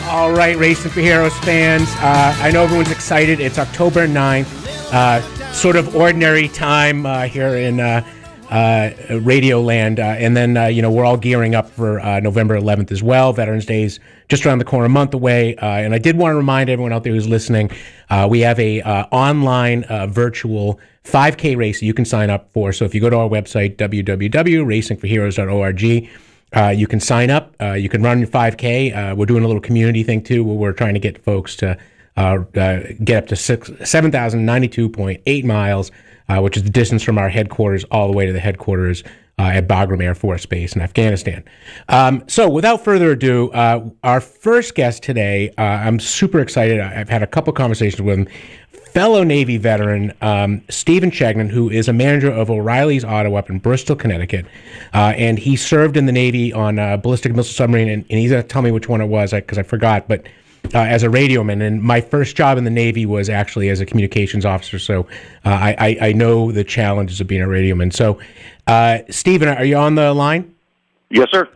All right, Racing for Heroes fans. I know everyone's excited. It's October 9th, sort of ordinary time here in Radio Land. And then, we're all gearing up for November 11th as well. Veterans Day is just around the corner, a month away. And I did want to remind everyone out there who's listening, we have a online virtual 5K race that you can sign up for. So if you go to our website, www.racingforheroes.org, you can sign up. You can run your 5K. We're doing a little community thing, too, where we're trying to get folks to get up to 7,092.8 miles, which is the distance from our headquarters all the way to the headquarters at Bagram Air Force Base in Afghanistan. So without further ado, our first guest today, I'm super excited. I've had a couple conversations with him. Fellow Navy veteran Stephen Chegnon, who is a manager of O'Reilly's Auto up in Bristol, Connecticut, and he served in the Navy on a ballistic missile submarine, and he's going to tell me which one it was because I forgot, but as a radioman. And my first job in the Navy was actually as a communications officer, so I know the challenges of being a radioman. So, Stephen, are you on the line? Yes, sir.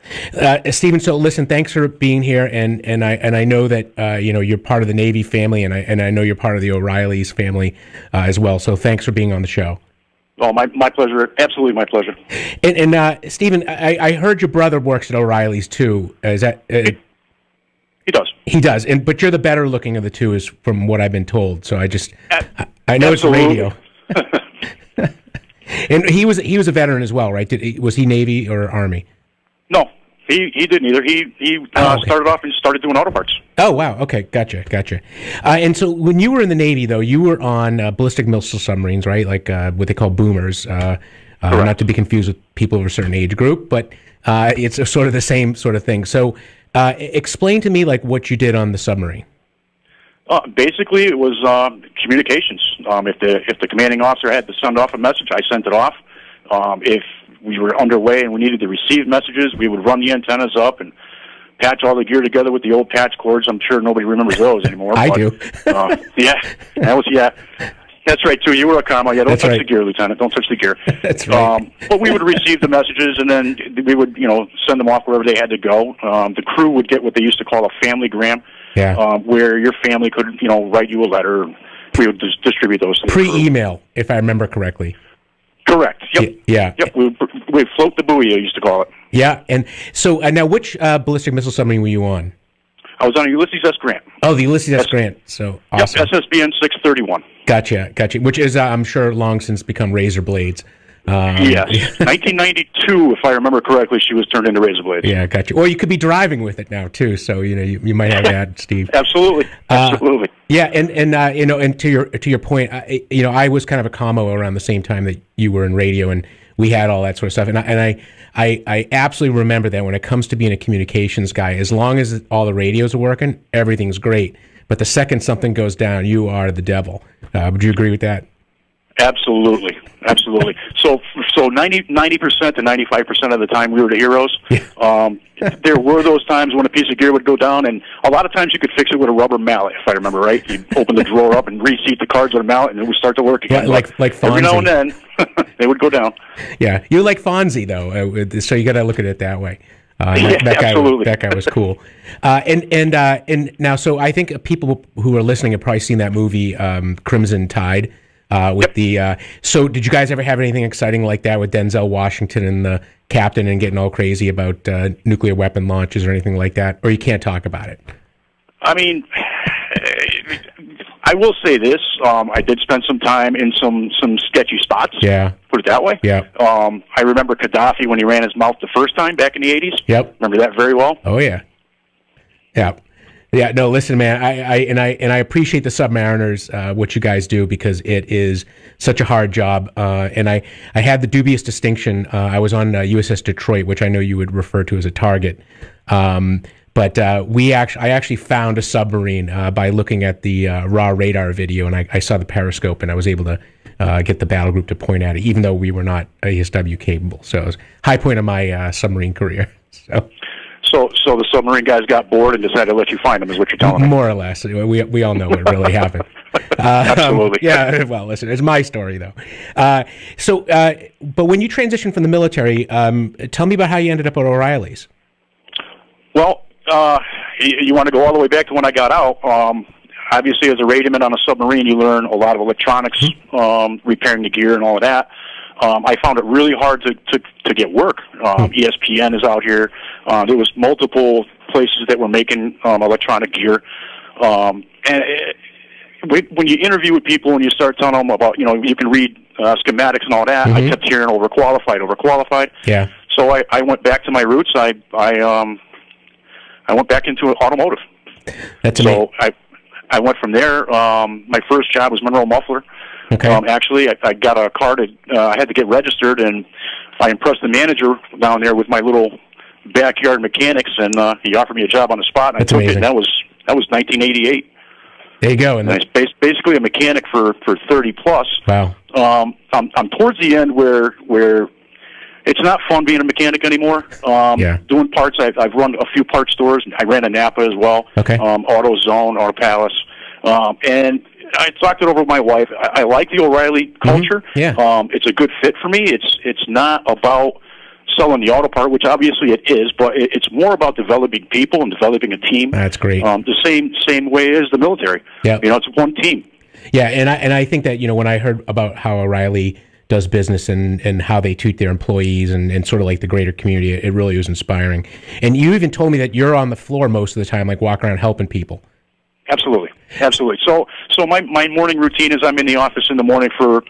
Stephen, so listen, thanks for being here, and I know that you're part of the Navy family, and I know you're part of the O'Reilly's family as well. So thanks for being on the show. Oh, my pleasure. Absolutely, my pleasure. And Stephen, I heard your brother works at O'Reilly's too. Is that? He does. He does, but you're the better looking of the two, is from what I've been told. So I know absolutely. It's radio. And he was a veteran as well, right? Was he Navy or Army? No, he didn't either. He started off and started doing auto parts. Oh, wow. Okay, gotcha. And so when you were in the Navy, though, you were on ballistic missile submarines, right? Like what they call boomers. Not to be confused with people of a certain age group, but it's sort of the same sort of thing. So explain to me like what you did on the submarine. Basically, it was communications. If the commanding officer had to send off a message, I sent it off. If we were underway and we needed to receive messages, we would run the antennas up and patch all the gear together with the old patch cords. I'm sure nobody remembers those anymore. I do. That's right, too. You were a commo. Yeah, don't That's touch right. the gear, Lieutenant. Don't touch the gear. That's right. But we would receive the messages, and then we would, send them off wherever they had to go. The crew would get what they used to call a family gram, where your family could, write you a letter. We would distribute those to the crew. Pre-email, if I remember correctly. Correct. Yep. Yeah. Yep. We float the buoy, I used to call it. Yeah. And so now, which ballistic missile submarine were you on? I was on a Ulysses S. Grant. Oh, the Ulysses S. Grant. So awesome. Yep, SSBN 631. Gotcha. Which is, I'm sure, long since become razor blades. Yes. 1992, if I remember correctly, she was turned into razor blades. Yeah, gotcha. Or you could be driving with it now too. So you might have that, Steve. Absolutely. Yeah, and to your point, I was kind of a commo around the same time that you were in radio, and we had all that sort of stuff. And I absolutely remember that when it comes to being a communications guy, as long as all the radios are working, everything's great. But the second something goes down, you are the devil. Would you agree with that? Absolutely. So 90% to 95% of the time we were the heroes. There were those times when a piece of gear would go down, and a lot of times you could fix it with a rubber mallet, if I remember right. You'd open the drawer up and reseat the cards with a mallet, and it would start to work again. Like Fonzie. Every now and then, they would go down. Yeah, you're like Fonzie, though, so you got to look at it that way. Absolutely. That guy was cool. And now, so I think people who are listening have probably seen that movie, Crimson Tide. So did you guys ever have anything exciting like that with Denzel Washington and the captain and getting all crazy about nuclear weapon launches or anything like that? Or you can't talk about it? I mean, I will say this. I did spend some time in some sketchy spots. Yeah. Put it that way. Yeah. I remember Gaddafi when he ran his mouth the first time back in the 80s. Yep. Remember that very well. Oh, yeah. Yeah. Yeah, no, listen, man, I appreciate the Submariners, what you guys do, because it is such a hard job. And I had the dubious distinction. I was on USS Detroit, which I know you would refer to as a target. But I actually found a submarine by looking at the raw radar video, and I saw the periscope, and I was able to get the battle group to point at it, even though we were not ASW capable. So it was a high point of my submarine career. So the submarine guys got bored and decided to let you find them, is what you're telling me. More or less. We all know what really happened. Absolutely. Yeah, well, listen, it's my story, though. But when you transitioned from the military, tell me about how you ended up at O'Reilly's. Well, you want to go all the way back to when I got out. Obviously, as a radioman on a submarine, you learn a lot of electronics, repairing the gear and all of that. I found it really hard to get work. ESPN is out here. There was multiple places that were making electronic gear. And when you interview with people and you start telling them about, you can read schematics and all that, I kept hearing overqualified. Yeah. So I went back to my roots. I went back into automotive. That's amazing. So I went from there. My first job was Monroe Muffler. Okay. Actually, I got a car I had to get registered, and I impressed the manager down there with my little backyard mechanics, and he offered me a job on the spot, and I took amazing. it, and that was 1988. There you go. And I was basically a mechanic for 30 plus. Wow. I'm towards the end where it's not fun being a mechanic anymore. Doing parts, I've run a few parts stores. I ran a Napa as well. Okay. AutoZone, Auto Palace, and I talked it over with my wife. I like the O'Reilly culture. Yeah. It's a good fit for me. It's not about selling the auto part, which obviously it is, but it's more about developing people and developing a team. That's great. The same way as the military. Yeah. It's one team. Yeah, and I think that when I heard about how O'Reilly does business and how they treat their employees and sort of like the greater community, it really was inspiring. And you even told me that you're on the floor most of the time, like walking around helping people. Absolutely. So my morning routine is I'm in the office in the morning for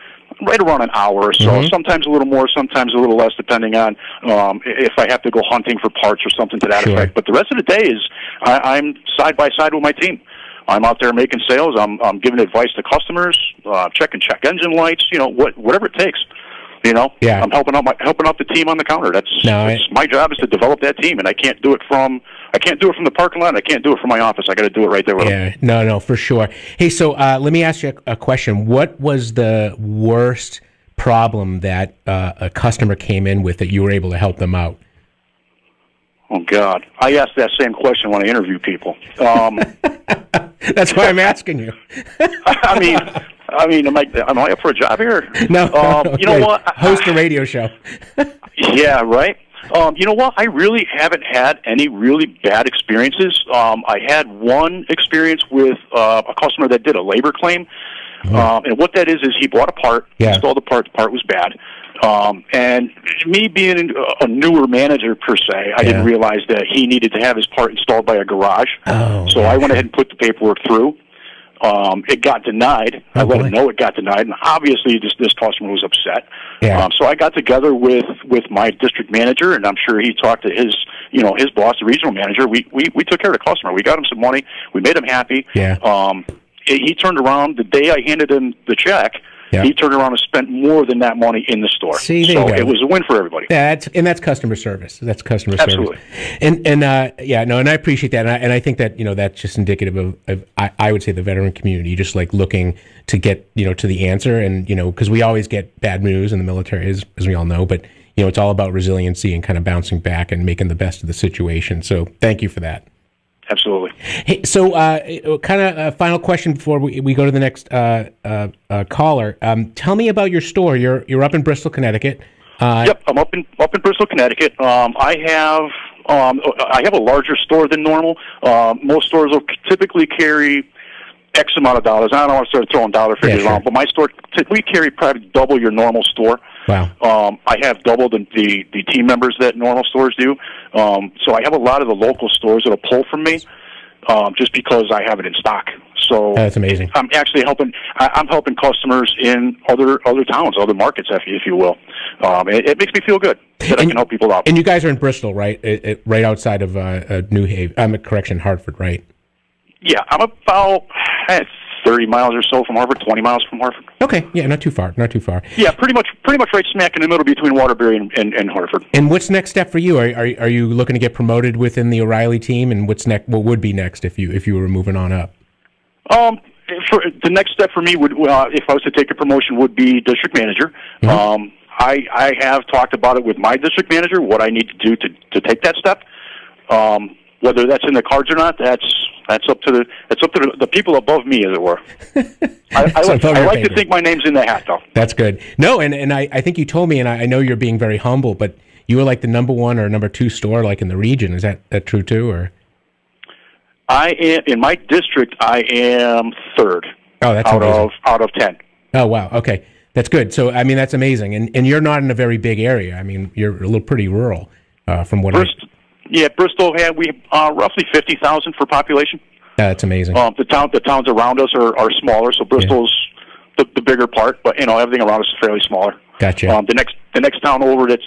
right around an hour or so. Sometimes a little more, sometimes a little less, depending on if I have to go hunting for parts or something to that effect. But the rest of the day is I'm side by side with my team. I'm out there making sales. I'm giving advice to customers, checking check engine lights. Whatever it takes. Yeah. I'm helping out the team on the counter. My job is to develop that team, and I can't do it from the parking lot. I can't do it from my office. I got to do it right there with them. Yeah, no, for sure. Hey, so let me ask you a question. What was the worst problem that a customer came in with that you were able to help them out? Oh God, I ask that same question when I interview people. That's why I'm asking you. I mean, am I up for a job here? No. You know what? Host a radio show. Yeah, right. You know what? I really haven't had any really bad experiences. I had one experience with a customer that did a labor claim. And what that is he bought a part, installed the part was bad. And me being a newer manager per se, I didn't realize that he needed to have his part installed by a garage. So I went ahead and put the paperwork through. It got denied. I let him know it got denied, and obviously this customer was upset. So I got together with my district manager, and I'm sure he talked to his boss, the regional manager. We took care of the customer. We got him some money. We made him happy. He turned around the day I handed him the check. He turned around and spent more than that money in the store. See, so it was a win for everybody. Yeah, that's customer service. That's customer Absolutely. service. And I appreciate that. And I think that that's just indicative of I would say the veteran community just like looking to get to the answer, and because we always get bad news in the military, as we all know, but it's all about resiliency and kind of bouncing back and making the best of the situation. So thank you for that. Absolutely. Hey, so kind of a final question before we go to the next caller. Tell me about your store. You're up in Bristol, Connecticut. Yep, I'm up in Bristol, Connecticut. I have a larger store than normal. Most stores will typically carry X amount of dollars. I don't want to start throwing dollar figures around, but my store, we carry probably double your normal store. Wow. I have double the team members that normal stores do. So I have a lot of the local stores that'll pull from me just because I have it in stock. So that's amazing. I'm actually helping. I'm helping customers in other towns, other markets, if you will. It makes me feel good that I can help people out. And you guys are in Bristol, right? Right outside of New Haven. Hartford, right? Yeah, I'm about 30 miles or so from Hartford, 20 miles from Hartford. Okay, yeah, not too far. Yeah, pretty much right smack in the middle between Waterbury and Hartford. And what's next step for you? Are you looking to get promoted within the O'Reilly team? And what's next? What would be next if you were moving on up? The next step for me would, if I was to take a promotion, would be district manager. I have talked about it with my district manager, what I need to do to take that step. Whether that's in the cards or not, that's up to the people above me, as it were. I like to think my name's in the hat, though. That's good. No, and I think you told me, and I know you're being very humble, but you were like the number 1 or number 2 store, like in the region. Is that true too, or? I am in my district. I am third. Oh, that's amazing. Out of 10. Oh, wow. Okay, that's good. So, I mean, that's amazing. And you're not in a very big area. I mean, you're a little pretty rural, from what Bristol had roughly 50,000 for population. That's amazing. The towns around us are smaller, so Bristol's the bigger part, but everything around us is fairly smaller. Gotcha. The next town over that's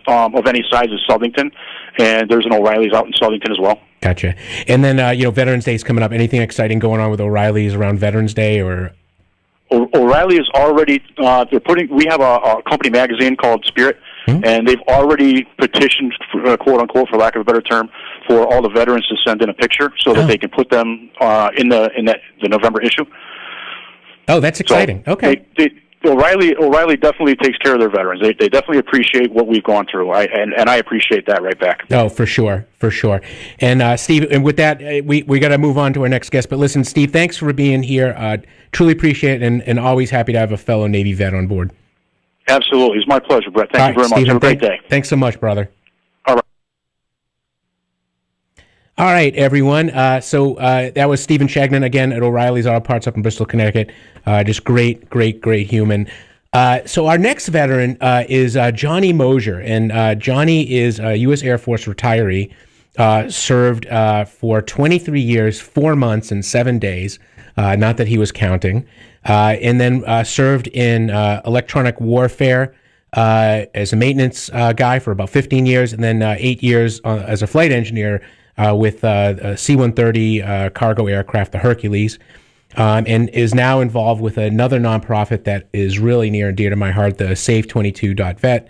of any size is Southington, and there's an O'Reilly's out in Southington as well. Gotcha. And then Veterans Day is coming up. Anything exciting going on with O'Reilly's around Veterans Day, or? O'Reilly is already we have a company magazine called Spirit, and they've already petitioned, quote unquote, for lack of a better term, for all the veterans to send in a picture so that they can put them in the November issue. Oh, that's exciting. So okay. O'Reilly definitely takes care of their veterans. They definitely appreciate what we've gone through, and I appreciate that right back. Oh, for sure. And Steve, and with that, we got to move on to our next guest. But listen, Steve, thanks for being here. Truly appreciate it, and always happy to have a fellow Navy vet on board. Absolutely. It's my pleasure, Brett. Thank you very much. Stephen, have a great day. Thanks so much, brother. All right. All right, everyone. So that was Stephen Shagnon again at O'Reilly's Auto Parts up in Bristol, Connecticut. Just great human. So our next veteran is Johnny Mosier, and Johnny is a U.S. Air Force retiree. Served for 23 years, 4 months, and 7 days. Not that he was counting. And then served in electronic warfare as a maintenance guy for about 15 years, and then 8 years as a flight engineer with a C-130 cargo aircraft, the Hercules, and is now involved with another nonprofit that is really near and dear to my heart, the Save22.vet,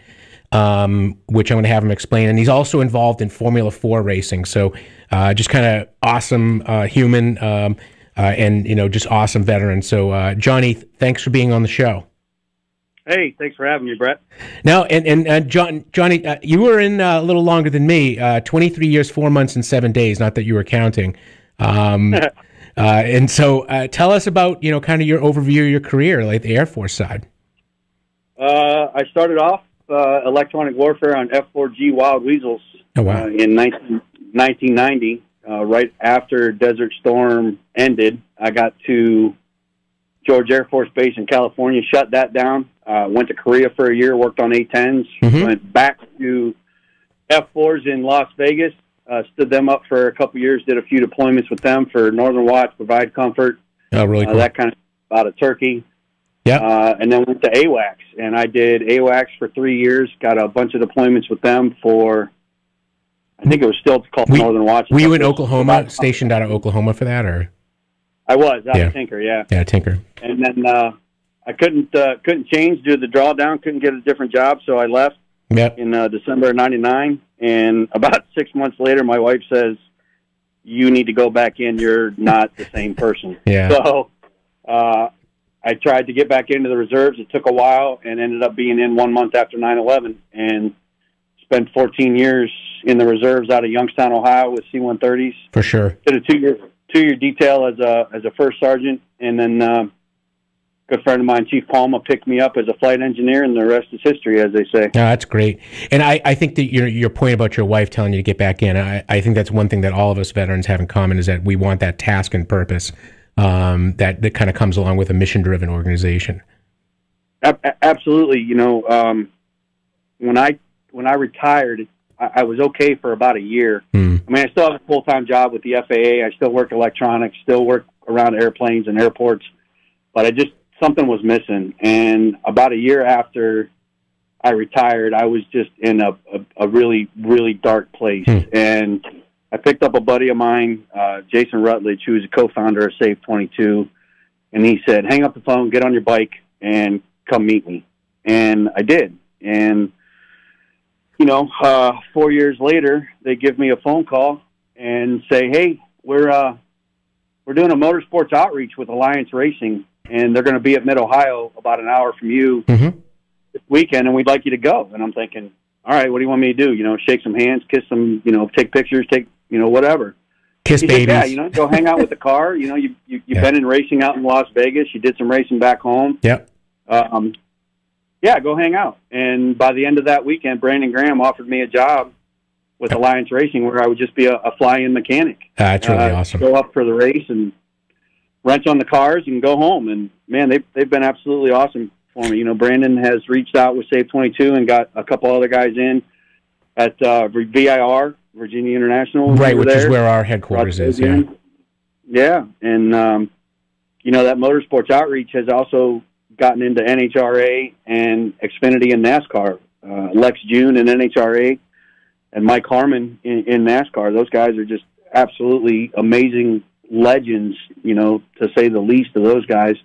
which I'm going to have him explain. And he's also involved in Formula 4 racing. So just kind of awesome human and, just awesome veteran. So, Johnny, thanks for being on the show. Hey, thanks for having me, Brett. Now, and Johnny, you were in a little longer than me, 23 years, 4 months, and 7 days, not that you were counting. And so tell us about, kind of your overview of your career, like the Air Force side. I started off electronic warfare on F-4G Wild Weasels in 1990. Right after Desert Storm ended, I got to George Air Force Base in California, shut that down, went to Korea for a year, worked on A-10s, went back to F-4s in Las Vegas, stood them up for a couple years, did a few deployments with them for Northern Watch, Provide Comfort, really cool. That kind of out of Turkey. Yeah. And then went to AWACS, and I did AWACS for 3 years, got a bunch of deployments with them for, I think it was still called Northern Watch. Were you in Oklahoma, stationed out of Oklahoma for that, or? I was out of Tinker, yeah. Yeah, Tinker. And then I couldn't change due to the drawdown, couldn't get a different job, so I left in December of '99. And about 6 months later, my wife says, "You need to go back in. You're not the same person." Yeah. So I tried to get back into the reserves. It took a while, and ended up being in 1 month after 9/11, and spent 14 years in the reserves out of Youngstown, Ohio, with C-130s. For sure. Did a two-year detail as a first sergeant, and then a good friend of mine, Chief Palma, picked me up as a flight engineer, and the rest is history, as they say. No, that's great. And I think that your point about your wife telling you to get back in, I think that's one thing that all of us veterans have in common, is that we want that task and purpose that kind of comes along with a mission-driven organization. Absolutely. When I retired, I was okay for about a year. I mean, I still have a full-time job with the FAA. I still work electronics, still work around airplanes and airports, but something was missing. And about a year after I retired, I was just in a really, really dark place. And I picked up a buddy of mine, Jason Rutledge, who is a co-founder of Save 22, and he said, "Hang up the phone, get on your bike, and come meet me." And I did. And 4 years later, they give me a phone call and say, "Hey, we're doing a motorsports outreach with Alliance Racing, and they're going to be at Mid-Ohio, about an hour from you, this weekend, and we'd like you to go." And I'm thinking, all right, what do you want me to do? Shake some hands, kiss some, take pictures, whatever. Kiss babies. Said, yeah, go hang out with the car. You've been in racing out in Las Vegas. You did some racing back home. Yep. Yeah, go hang out. And by the end of that weekend, Brandon Graham offered me a job with Alliance Racing, where I would just be a fly-in mechanic. That's really awesome. Go up for the race and wrench on the cars and go home. And man, they've been absolutely awesome for me. You know, Brandon has reached out with Save 22 and got a couple other guys in at VIR, Virginia International. Right, which is where our headquarters is. Yeah. Yeah, and you know, that motorsports outreach has also gotten into NHRA and Xfinity and NASCAR. Lex June in NHRA and Mike Harmon in NASCAR. Those guys are just absolutely amazing legends, you know, to say the least of those guys.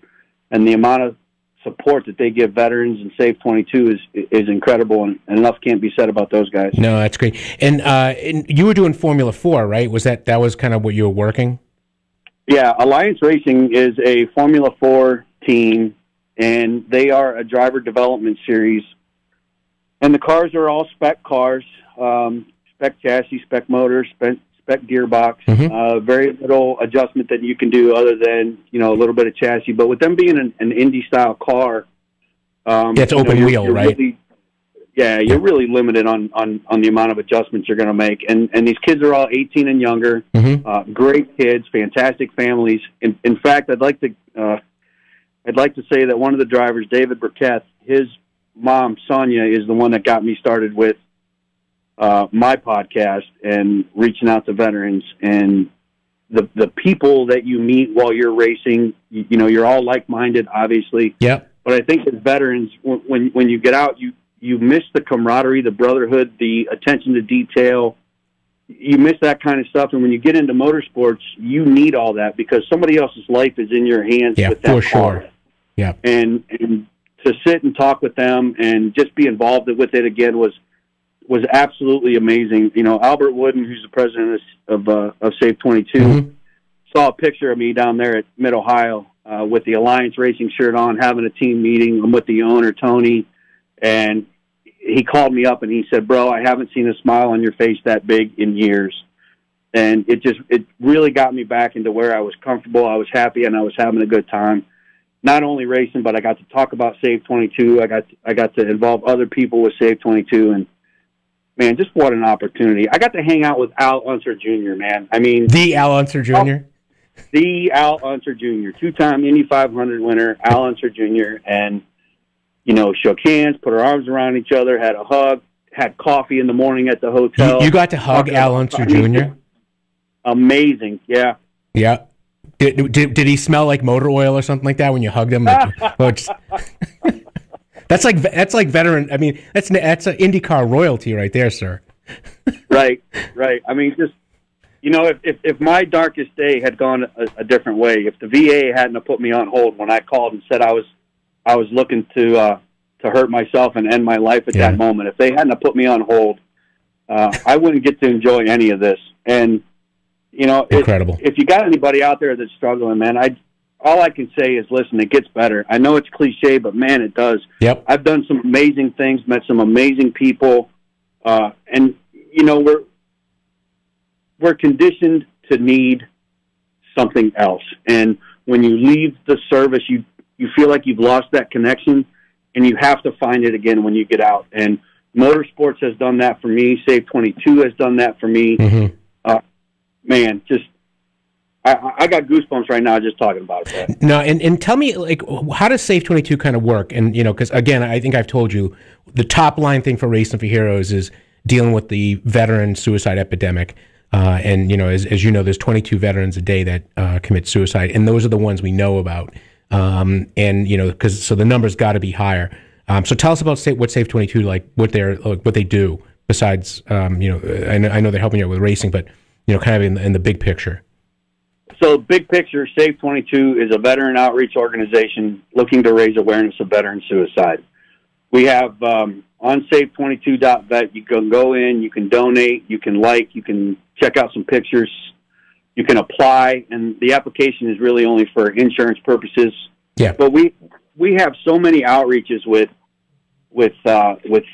And the amount of support that they give veterans and Save 22 is incredible, and enough can't be said about those guys. No, that's great. And you were doing Formula 4, right? That was kind of what you were working? Yeah, Alliance Racing is a Formula 4 team, and they are a driver development series. And the cars are all spec cars, spec chassis, spec motor, spec gearbox. Very little adjustment that you can do other than, you know, a little bit of chassis. But with them being an Indy-style car, it's open wheel, right? You're really limited on the amount of adjustments you're going to make. And these kids are all 18 and younger, great kids, fantastic families. In fact, I'd like to say that one of the drivers, David Burkett, his mom, Sonia, is the one that got me started with my podcast and reaching out to veterans. And the people that you meet while you're racing, you know, you're all like-minded, obviously. Yep. But I think as veterans, when you get out, you miss the camaraderie, the brotherhood, the attention to detail. You miss that kind of stuff. And when you get into motorsports, you need all that because somebody else's life is in your hands with that car. Sure. Yeah. And to sit and talk with them and just be involved with it again was absolutely amazing. You know, Albert Wooden, who's the president of Save 22, saw a picture of me down there at Mid-Ohio with the Alliance Racing shirt on, having a team meeting. I'm with the owner, Tony, and he called me up and he said, "Bro, I haven't seen a smile on your face that big in years." And it really got me back into where I was comfortable, I was happy, and I was having a good time. Not only racing, but I got to talk about Save 22. I got to involve other people with Save 22, and man, just what an opportunity! I got to hang out with Al Unser Jr. Man, I mean, the Al Unser Jr. The Al Unser Jr., two-time Indy 500 winner, Al Unser Jr., and you know, shook hands, put our arms around each other, had a hug, had coffee in the morning at the hotel. You got to hug Al Unser Jr.? Amazing, yeah. Yeah. Did he smell like motor oil or something like that when you hugged him? That's like veteran. I mean, that's an IndyCar royalty right there, sir. Right. I mean, just, you know, if my darkest day had gone a different way, if the VA hadn't have put me on hold when I called and said I was looking to hurt myself and end my life at that moment, if they hadn't have put me on hold, I wouldn't get to enjoy any of this. And you know, incredible. If you got anybody out there that's struggling, man, all I can say is, listen, it gets better. I know it's cliche, but man, it does. Yep. I've done some amazing things, met some amazing people, and you know, we're conditioned to need something else. And when you leave the service, you feel like you've lost that connection, and you have to find it again when you get out. And motorsports has done that for me. Save 22 has done that for me. Man, just I got goosebumps right now just talking about it. Man. No, and tell me, like, how does Save 22 kind of work? And, you know, because, again, I think I've told you, the top line thing for Racing for Heroes is dealing with the veteran suicide epidemic. And, you know, as you know, there's 22 veterans a day that commit suicide, and those are the ones we know about. And, you know, so the number's got to be higher. So tell us about what Save 22, like, what they do besides, you know, I know they're helping you out with racing, but, you know, kind of in the big picture. So, big picture, Save 22 is a veteran outreach organization looking to raise awareness of veteran suicide. We have on save22.vet, you can go in, you can donate, you can you can check out some pictures, you can apply, and the application is really only for insurance purposes. Yeah. But we have so many outreaches with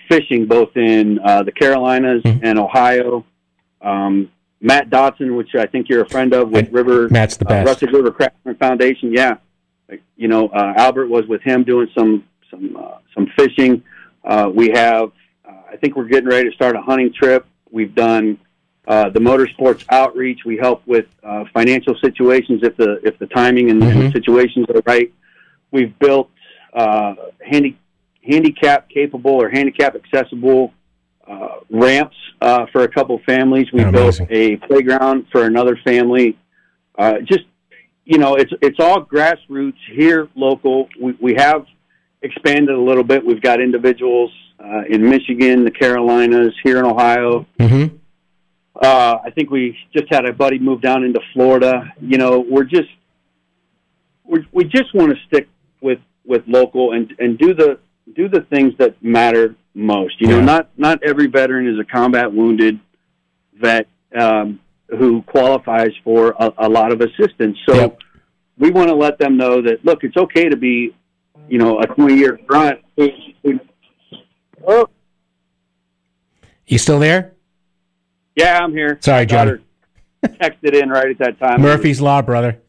fishing, both in the Carolinas and Ohio. Matt Dotson, which I think you're a friend of, with Matt's the best. Rustic River Craftsman Foundation. Yeah, you know, Albert was with him doing some fishing. We have, I think we're getting ready to start a hunting trip We've done the motorsports outreach. We help with financial situations if the timing and the situations are right. We've built handicap capable or handicap accessible ramps for a couple families. We built a playground for another family. Just, it's all grassroots here, local. We have expanded a little bit. We've got individuals in Michigan, the Carolinas, here in Ohio. I think we just had a buddy move down into Florida. We just want to stick with local and do the things that matter most. Not every veteran is a combat wounded vet who qualifies for a lot of assistance. So we want to let them know that, look, it's okay to be, a 20-year grunt. Oh. You still there? Yeah, I'm here. Sorry, John. Texted in right at that time. Murphy's Law, brother.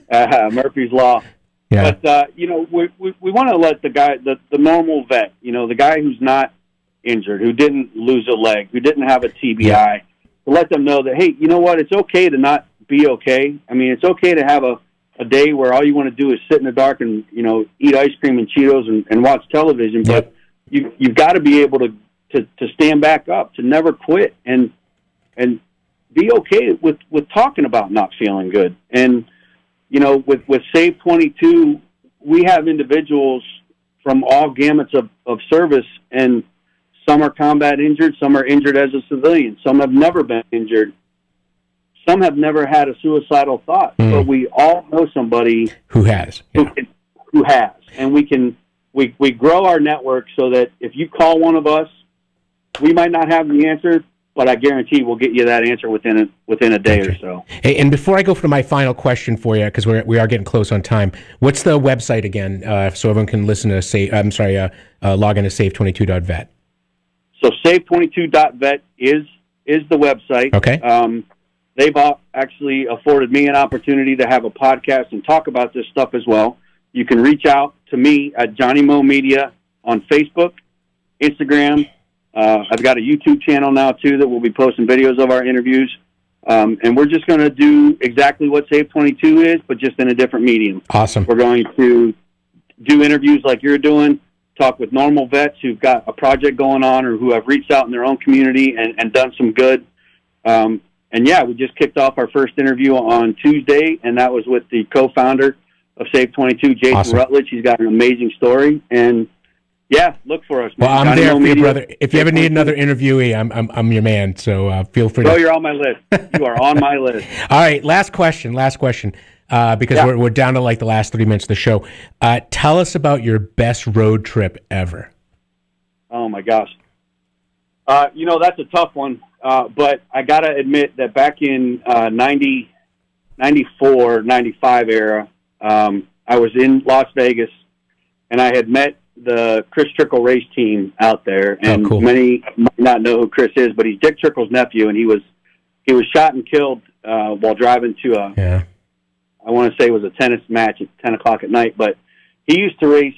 Murphy's Law. Yeah. But, we want to let the guy, the normal vet, the guy who's not injured, who didn't lose a leg, who didn't have a TBI, to let them know that, hey, you know what, it's okay to not be okay. I mean, it's okay to have a day where all you want to do is sit in the dark and, eat ice cream and Cheetos and watch television. But you've got to be able to stand back up, to never quit, and be okay with talking about not feeling good. And, with Save 22, we have individuals from all gamuts of service, and some are combat injured, some are injured as a civilian, some have never been injured, some have never had a suicidal thought, but we all know somebody who has. Who has. And we grow our network so that if you call one of us, we might not have the answer, but I guarantee we'll get you that answer within a day or so. Hey, and before I go for my final question for you, because we are getting close on time, what's the website again, so everyone can listen to log in to save22.vet? So save22.vet is the website. Okay. They've actually afforded me an opportunity to have a podcast and talk about this stuff as well. You can reach out to me at Johnny Mo Media on Facebook, Instagram. I've got a YouTube channel now, too, that we'll be posting videos of our interviews. And we're just going to do exactly what Save 22 is, but just in a different medium. Awesome. We're going to do interviews like you're doing, talk with normal vets who've got a project going on or who have reached out in their own community and done some good. And, we just kicked off our first interview on Tuesday, and that was with the co-founder of Save 22, Jason Rutledge. He's got an amazing story. And, look for us, man. Well, I'm there for you, brother. If you ever need another interviewee, I'm your man. So feel free. Oh, you're on my list. You are on my list. All right, last question. Because we're down to like the last 3 minutes of the show. Tell us about your best road trip ever. Oh my gosh. That's a tough one. But I gotta admit that back in 94, 95 era, I was in Las Vegas, and I had met the Chris Trickle race team out there, and many might not know who Chris is, but he's Dick Trickle's nephew, and he was shot and killed while driving to I want to say it was a tennis match at 10 o'clock at night, but he used to race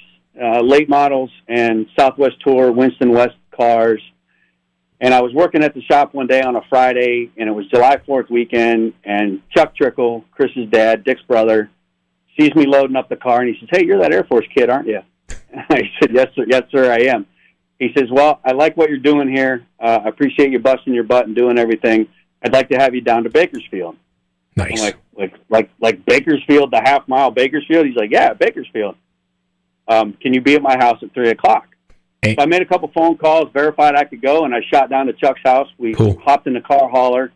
late models and Southwest Tour, Winston West cars, and I was working at the shop one day on a Friday, and it was July 4th weekend, and Chuck Trickle, Chris's dad, Dick's brother, sees me loading up the car, and he says, "Hey, you're that Air Force kid, aren't you?" I said, "Yes, sir, I am." He says, "Well, I like what you're doing here. I appreciate you busting your butt and doing everything. I'd like to have you down to Bakersfield." Nice. I'm like Bakersfield, the half-mile Bakersfield? He's like, "Yeah, Bakersfield. Can you be at my house at 3 o'clock? Hey. So I made a couple phone calls, verified I could go, and I shot down to Chuck's house. We hopped in the car hauler,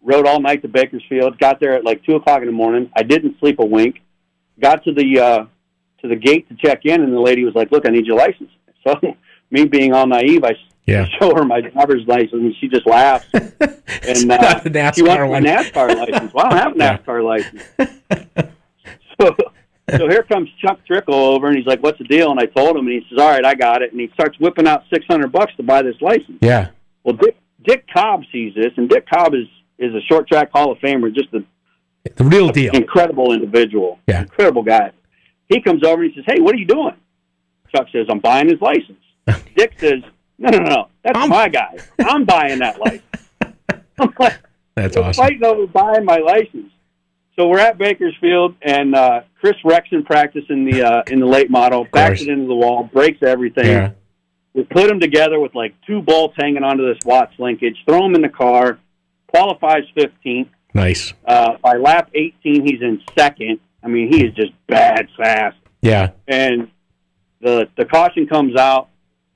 rode all night to Bakersfield, got there at like 2 o'clock in the morning. I didn't sleep a wink. Got to the gate to check in, and the lady was like, "Look, I need your license." So me being all naive, I show her my driver's license, and she just laughs. And she wants my NASCAR license. Well, I don't have a NASCAR license. So here comes Chuck Trickle over, and he's like, "What's the deal?" And I told him, and he says, "All right, I got it." And he starts whipping out $600 to buy this license. Yeah. Well, Dick Cobb sees this, and Dick Cobb is a short track Hall of Famer, just the real deal, incredible individual, incredible guy. He comes over and he says, "Hey, what are you doing?" Chuck says, "I'm buying his license." Dick says, No. That's That's my guy. I'm buying that license. I'm like, that's we're awesome. fighting over buying my license. So we're at Bakersfield, and Chris Rexon practiced in the late model, backs it into the wall, breaks everything. Yeah. We put him together with like 2 bolts hanging onto this Watts linkage, throw him in the car, qualifies 15th. Nice. By lap 18, he's in second. I mean, he is just bad fast. Yeah. And the caution comes out.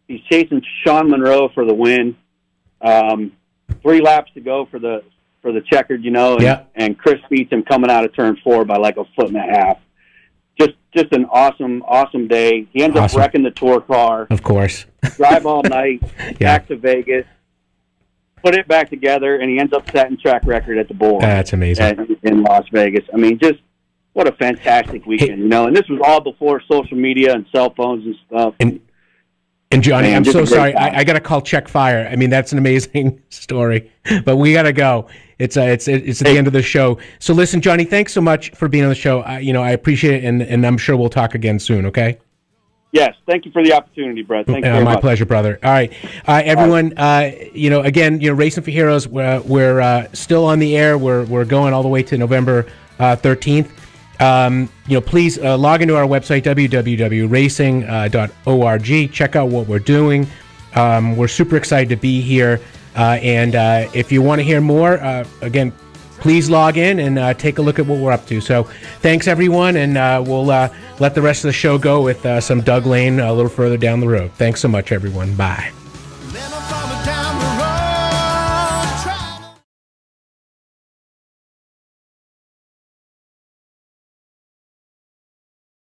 He's chasing Sean Monroe for the win. 3 laps to go for the checkered, and Chris beats him coming out of turn 4 by like a foot and a half. Just an awesome day. He ends up wrecking the tour car. Of course. Drive all night, back to Vegas, put it back together, and he ends up setting track record at the Bull. That's amazing. In Las Vegas. I mean, just what a fantastic weekend, And this was all before social media and cell phones and stuff. And Johnny, man, I'm so sorry. I got to call check fire. I mean, that's an amazing story, but we got to go. It's at the end of the show. So listen, Johnny, thanks so much for being on the show. I appreciate it, and I'm sure we'll talk again soon. Okay. Yes, thank you for the opportunity, Brett. Thank you very much. My pleasure, brother. All right, everyone. Again, Racing for Heroes. We're still on the air. We're going all the way to November 13th. Please log into our website, www.racing.org. Check out what we're doing. We're super excited to be here. And if you want to hear more, again, please log in and take a look at what we're up to. So thanks, everyone, and we'll let the rest of the show go with some Doug Lane a little further down the road. Thanks so much, everyone. Bye.